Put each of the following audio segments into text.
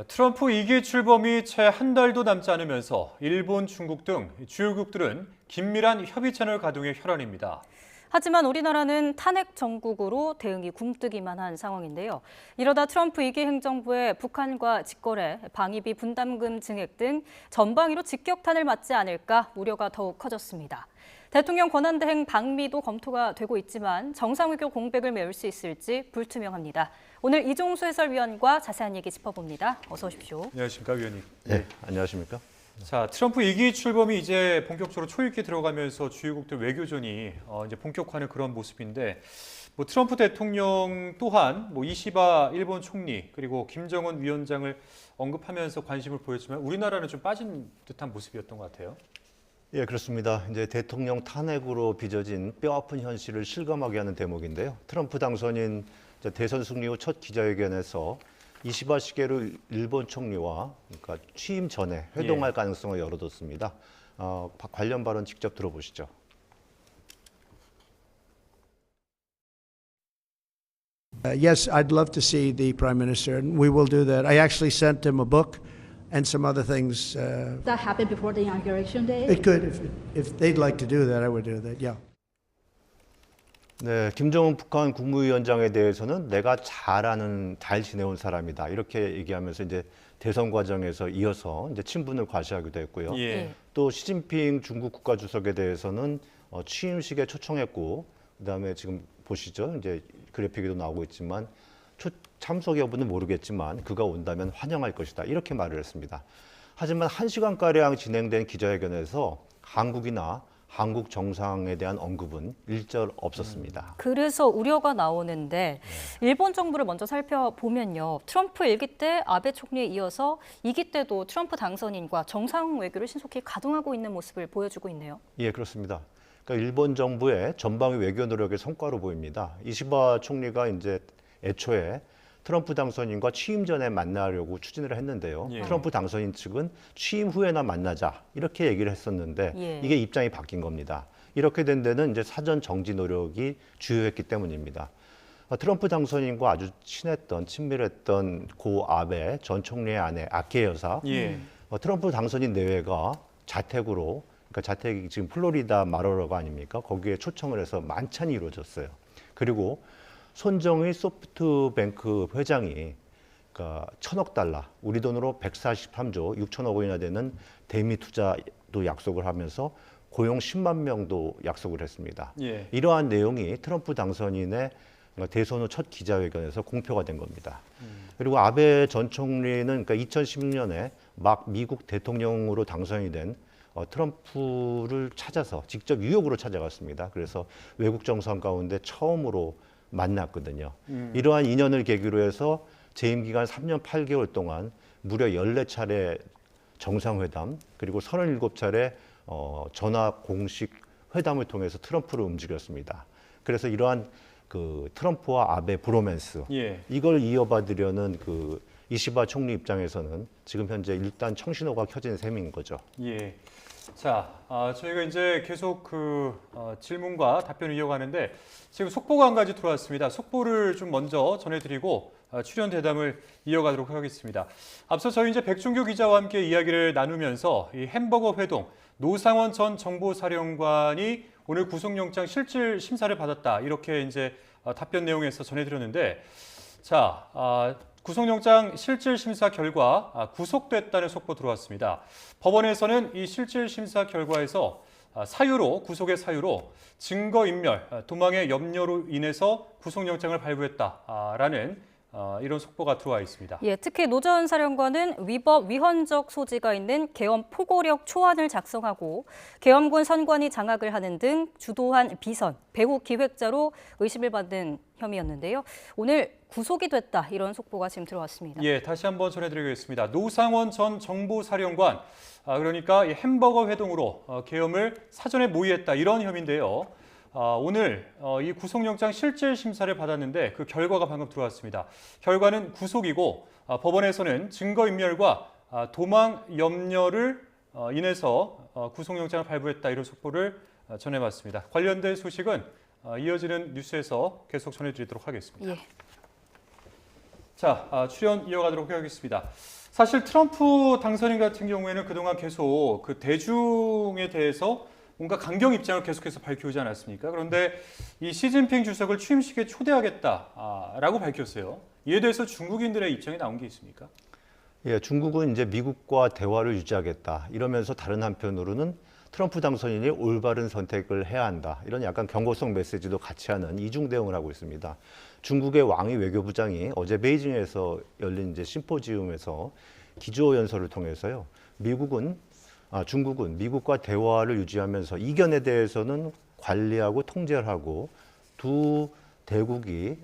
트럼프 2기 출범이 채 한 달도 남지 않으면서 일본, 중국 등 주요국들은 긴밀한 협의 채널 가동에 혈안입니다. 하지만 우리나라는 탄핵 정국으로 대응이 굼뜨기만 한 상황인데요. 이러다 트럼프 2기 행정부의 북한과 직거래, 방위비 분담금 증액 등 전방위로 직격탄을 맞지 않을까 우려가 더욱 커졌습니다. 대통령 권한대행 방미도 검토가 되고 있지만 정상외교 공백을 메울 수 있을지 불투명합니다. 오늘 이종수 해설위원과 자세한 얘기 짚어봅니다. 어서 오십시오. 안녕하십니까, 위원님. 네, 안녕하십니까? 자, 트럼프 2기 출범이 이제 본격적으로 초읽기 들어가면서 주요국들 외교전이 이제 본격화하는 그런 모습인데, 트럼프 대통령 또한 이시바 일본 총리 그리고 김정은 위원장을 언급하면서 관심을 보였지만 우리나라는 좀 빠진 듯한 모습이었던 것 같아요. 예, 그렇습니다. 이제 대통령 탄핵으로 빚어진 뼈아픈 현실을 실감하게 하는 대목인데요. 트럼프 당선인 대선 승리 후 첫 기자회견에서 이시바 시게루 일본 총리와 그러니까 취임 전에 회동할 가능성을 열어뒀습니다. 관련 발언 직접 들어보시죠. Yes, I'd love to see the Prime Minister, and we will do that. I actually sent him a book and some other things. That happened before the inauguration day? It could, if they'd like to do that, I would do that, yeah. 네, 김정은 북한 국무위원장에 대해서는 내가 잘 지내온 사람이다. 이렇게 얘기하면서 이제 대선 과정에서 이어서 이제 친분을 과시하기도 했고요. 예. 또 시진핑 중국 국가주석에 대해서는 취임식에 초청했고, 그다음에 지금 보시죠. 이제 그래픽에도 나오고 있지만 참석 여부는 모르겠지만 그가 온다면 환영할 것이다. 이렇게 말을 했습니다. 하지만 1시간가량 진행된 기자회견에서 한국이나 한국 정상에 대한 언급은 일절 없었습니다. 그래서 우려가 나오는데 일본 정부를 먼저 살펴보면요. 트럼프 1기 때 아베 총리에 이어서 2기 때도 트럼프 당선인과 정상 외교를 신속히 가동하고 있는 모습을 보여주고 있네요. 예, 그렇습니다. 그러니까 일본 정부의 전방위 외교 노력의 성과로 보입니다. 이시바 총리가 이제 애초에 트럼프 당선인과 취임 전에 만나려고 추진을 했는데요. 예. 트럼프 당선인 측은 취임 후에나 만나자 이렇게 얘기를 했었는데 이게 입장이 바뀐 겁니다. 이렇게 된 데는 이제 사전 정지 노력이 주요했기 때문입니다. 트럼프 당선인과 아주 친밀했던 고 아베 전 총리의 아내 아케 여사, 트럼프 당선인 내외가 자택으로, 그러니까 자택이 지금 플로리다 마로라가 아닙니까? 거기에 초청을 해서 만찬이 이루어졌어요. 그리고 손정의 소프트뱅크 회장이 그러니까 1,000억 달러, 우리 돈으로 143조 6천억 원이나 되는 대미 투자도 약속을 하면서 고용 10만 명도 약속을 했습니다. 예. 이러한 내용이 트럼프 당선인의 대선 후 첫 기자회견에서 공표가 된 겁니다. 그리고 아베 전 총리는 그러니까 2010년에 막 미국 대통령으로 당선이 된 트럼프를 찾아서 직접 뉴욕으로 찾아갔습니다. 그래서 외국 정상 가운데 처음으로 만났거든요. 이러한 인연을 계기로 해서 재임 기간 3년 8개월 동안 무려 14차례 정상회담 그리고 37차례 전화 공식 회담을 통해서 트럼프를 움직였습니다. 그래서 이러한 그 트럼프와 아베 브로맨스 이걸 이어받으려는 그 이시바 총리 입장에서는 지금 현재 일단 청신호가 켜진 셈인 거죠. 예. 자, 저희가 이제 계속 질문과 답변을 이어가는데 지금 속보가 한 가지 들어왔습니다. 속보를 좀 먼저 전해드리고 출연 대담을 이어가도록 하겠습니다. 앞서 저희 이제 백준규 기자와 함께 이야기를 나누면서 이 햄버거 회동 노상원 전 정보사령관이 오늘 구속영장 실질 심사를 받았다 이렇게 이제 답변 내용에서 전해드렸는데, 자. 구속영장 실질심사 결과 구속됐다는 속보 들어왔습니다. 법원에서는 이 실질심사 결과에서 구속의 사유로 증거인멸, 도망의 염려로 인해서 구속영장을 발부했다라는 이런 속보가 들어와 있습니다. 예, 특히 노 전 사령관은 위법 위헌적 소지가 있는 계엄 포고력 초안을 작성하고 계엄군 선관위 장악을 하는 등 주도한 비선, 배후 기획자로 의심을 받는 혐의였는데요. 오늘 구속이 됐다 이런 속보가 지금 들어왔습니다. 예, 다시 한번 전해드리겠습니다. 노상원 전 정보사령관, 그러니까 이 햄버거 회동으로 계엄을 사전에 모의했다 이런 혐의인데요. 오늘 이 구속영장 실질심사를 받았는데 그 결과가 방금 들어왔습니다. 결과는 구속이고 법원에서는 증거인멸과 도망 염려를 인해서 구속영장을 발부했다 이런 속보를 전해봤습니다. 관련된 소식은 이어지는 뉴스에서 계속 전해드리도록 하겠습니다. 예. 자, 출연 이어가도록 하겠습니다. 사실 트럼프 당선인 같은 경우에는 그동안 계속 그 대중에 대해서 뭔가 강경 입장을 계속해서 밝혀오지 않았습니까? 그런데 이 시진핑 주석을 취임식에 초대하겠다라고 밝혔어요. 이에 대해서 중국인들의 입장이 나온 게 있습니까? 예, 중국은 이제 미국과 대화를 유지하겠다 이러면서 다른 한편으로는 트럼프 당선인이 올바른 선택을 해야 한다. 이런 약간 경고성 메시지도 같이 하는 이중 대응을 하고 있습니다. 중국의 왕이 외교부장이 어제 베이징에서 열린 이제 심포지움에서 기조 연설을 통해서요. 중국은 미국과 대화를 유지하면서 이견에 대해서는 관리하고 통제를 하고 두 대국이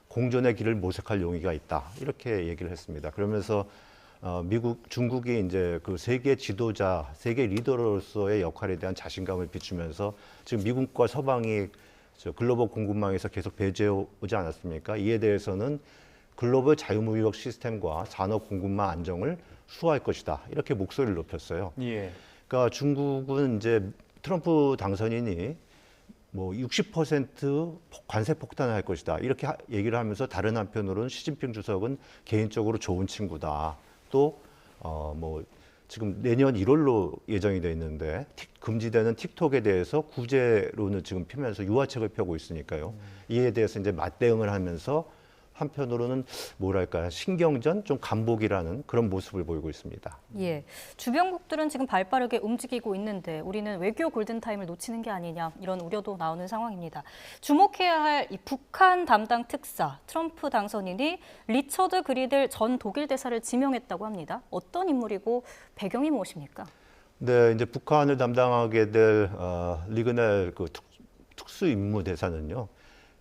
공존의 길을 모색할 용의가 있다. 이렇게 얘기를 했습니다. 그러면서 중국이 이제 그 세계 지도자, 세계 리더로서의 역할에 대한 자신감을 비추면서 지금 미국과 서방이 글로벌 공급망에서 계속 배제해 오지 않았습니까? 이에 대해서는 글로벌 자유무역 시스템과 산업 공급망 안정을 수호할 것이다. 이렇게 목소리를 높였어요. 예. 그러니까 중국은 이제 트럼프 당선인이 뭐 60% 관세 폭탄을 할 것이다. 이렇게 얘기를 하면서 다른 한편으로는 시진핑 주석은 개인적으로 좋은 친구다. 또 뭐 지금 내년 1월로 예정이 돼 있는데 금지되는 틱톡에 대해서 구제론을 지금 피면서 유화책을 펴고 있으니까요. 이에 대해서 이제 맞대응을 하면서 한편으로는 뭐랄까 신경전, 좀 간복이라는 그런 모습을 보이고 있습니다. 예, 주변국들은 지금 발빠르게 움직이고 있는데 우리는 외교 골든타임을 놓치는 게 아니냐 이런 우려도 나오는 상황입니다. 주목해야 할 이 북한 담당 특사 트럼프 당선인이 리처드 그리델 전 독일 대사를 지명했다고 합니다. 어떤 인물이고 배경이 무엇입니까? 네, 이제 북한을 담당하게 될 리그넬 그 특수 임무 대사는요.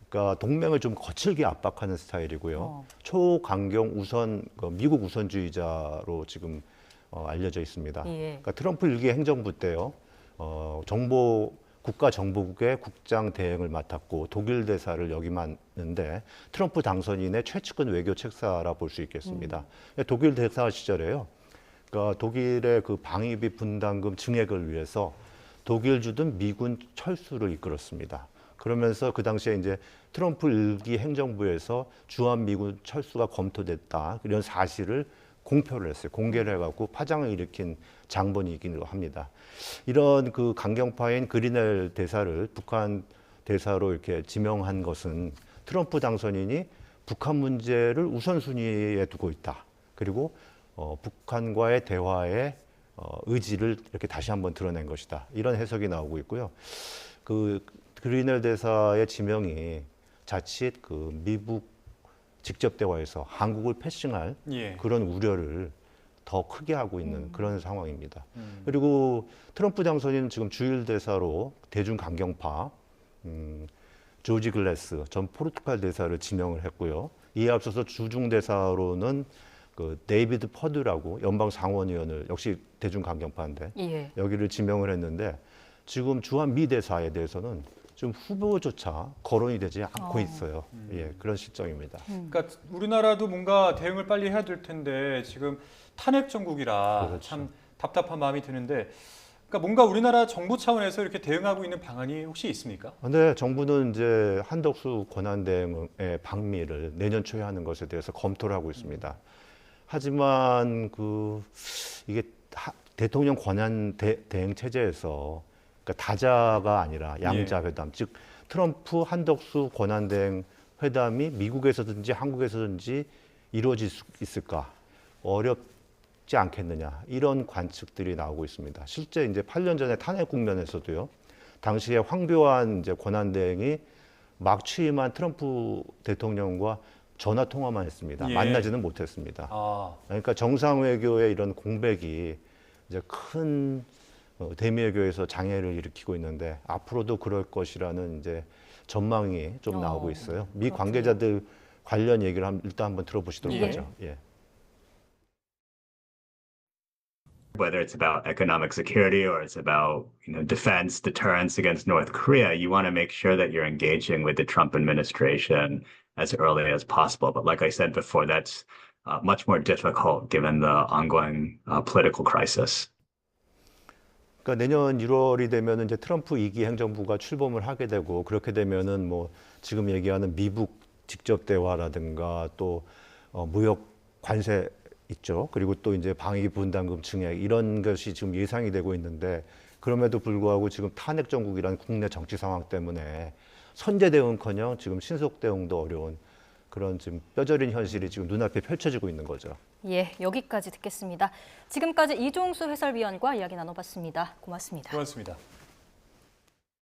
그러니까 동맹을 좀 거칠게 압박하는 스타일이고요. 초강경 우선 미국 우선주의자로 지금 알려져 있습니다. 예. 그러니까 트럼프 일기 행정부 때요. 국가정보국의 국장 대행을 맡았고 독일 대사를 역임했는데 트럼프 당선인의 최측근 외교 책사라 볼 수 있겠습니다. 독일 대사 시절에요. 그러니까 독일의 그 방위비 분담금 증액을 위해서 독일 주둔 미군 철수를 이끌었습니다. 그러면서 그 당시에 이제 트럼프 일기 행정부에서 주한 미군 철수가 검토됐다 이런 사실을 공표를 했어요. 공개를 해갖고 파장을 일으킨 장본이기도 합니다. 이런 그 강경파인 그리넬 대사를 북한 대사로 이렇게 지명한 것은 트럼프 당선인이 북한 문제를 우선순위에 두고 있다. 그리고 북한과의 대화의 의지를 이렇게 다시 한번 드러낸 것이다. 이런 해석이 나오고 있고요. 그리넬 대사의 지명이 자칫 그 미국 직접 대화에서 한국을 패싱할 예. 그런 우려를 더 크게 하고 있는 그런 상황입니다. 그리고 트럼프 당선인은 지금 주일 대사로 대중 강경파 조지 글래스 전 포르투갈 대사를 지명을 했고요. 이에 앞서서 주중 대사로는 그 데이비드 퍼드라고 연방 상원의원을 역시 대중 강경파인데 예. 여기를 지명을 했는데 지금 주한 미 대사에 대해서는 좀 후보조차 거론이 되지 않고 있어요. 예, 그런 실정입니다. 그러니까 우리나라도 뭔가 대응을 빨리 해야 될 텐데 지금 탄핵 정국이라 그렇죠. 참 답답한 마음이 드는데 그러니까 뭔가 우리나라 정부 차원에서 이렇게 대응하고 있는 방안이 혹시 있습니까? 근데 정부는 이제 한덕수 권한대행의 방미를 내년 초에 하는 것에 대해서 검토를 하고 있습니다. 하지만 이게 대통령 권한 대행 체제에서 그러니까 다자가 아니라 양자 회담, 즉 트럼프 한덕수 권한대행 회담이 미국에서든지 한국에서든지 이루어질 수 있을까 어렵지 않겠느냐 이런 관측들이 나오고 있습니다. 실제 이제 8년 전에 탄핵 국면에서도요, 당시에 황교안 이제 권한대행이 막 취임한 트럼프 대통령과 전화 통화만 했습니다. 예. 만나지는 못했습니다. 그러니까 정상 외교의 이런 공백이 이제 큰 대미 외교에서 장애를 일으키고 있는데 앞으로도 그럴 것이라는 이제 전망이 좀 나오고 있어요. 미 그렇군요. 관계자들 관련 얘기를 일단 한번 들어보시도록 예. 하죠. 예. Whether it's about economic security or it's about, defense, deterrence against North Korea, you want to make sure that you're engaging with the Trump administration as early as possible. But like I said before, that's much more difficult given the ongoing political crisis. 그러니까 내년 1월이 되면 이제 트럼프 2기 행정부가 출범을 하게 되고 그렇게 되면은 뭐 지금 얘기하는 미국 직접 대화라든가 또 무역 관세 있죠. 그리고 또 이제 방위비 분담금 증액 이런 것이 지금 예상이 되고 있는데 그럼에도 불구하고 지금 탄핵 정국이라는 국내 정치 상황 때문에 선제 대응커녕 지금 신속 대응도 어려운 그런 지금 뼈저린 현실이 지금 눈앞에 펼쳐지고 있는 거죠. 예, 여기까지 듣겠습니다. 지금까지 이종수 해설위원과 이야기 나눠봤습니다. 고맙습니다. 고맙습니다.